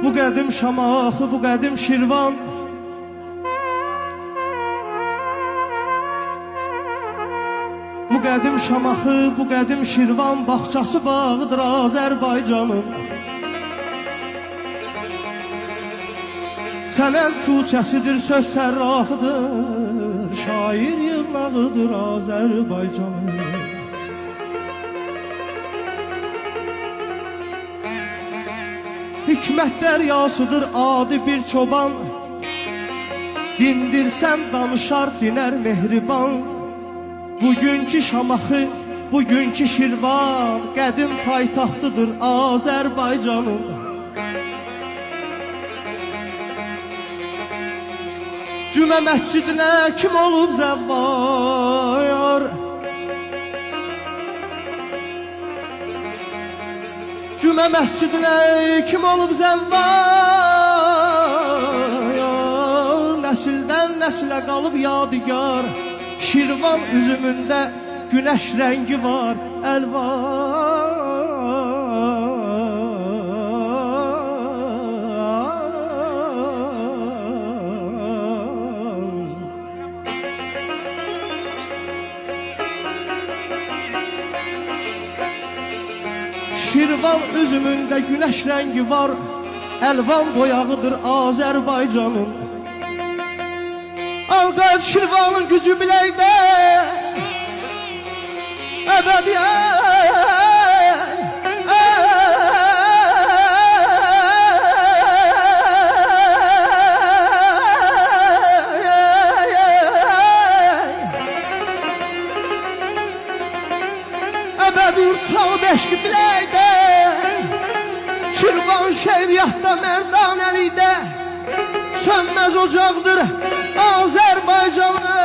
Bu qədim Şamaxı, bu qədim Şirvan, bu qədim Şamaxı, bu qədim Şirvan, bağçası bağıdır Azərbaycanın. Sənət küçəsidir, söz sərrafıdır, şair yığınağıdır Azərbaycanın. Hikmət dəryasıdır adi bir çoban, dindirsən danışar dinər mehriban. Bugünkü Şamaxı, bugünkü Şirvan, qədim paytaxtıdır Azərbaycanın. Cümə məscidinə kim olub zəvvar? Cümə məscidinə kim olub zəvvar? Nəsildən nəsilə qalıb yadigar, Şirvan üzümündə günəş rəngi var, əlvan. Şirvan üzümündə günəş rəngi var, əlvan boyağıdır Azərbaycanın. Alqaz Şirvanın gücü biləkdə, əbədiyyət. Əbədi urçalı beşki biləkdə, Şirvan şeiriyyatda mərdanəlikdə, sönməz ocaqdır Azərbaycanı.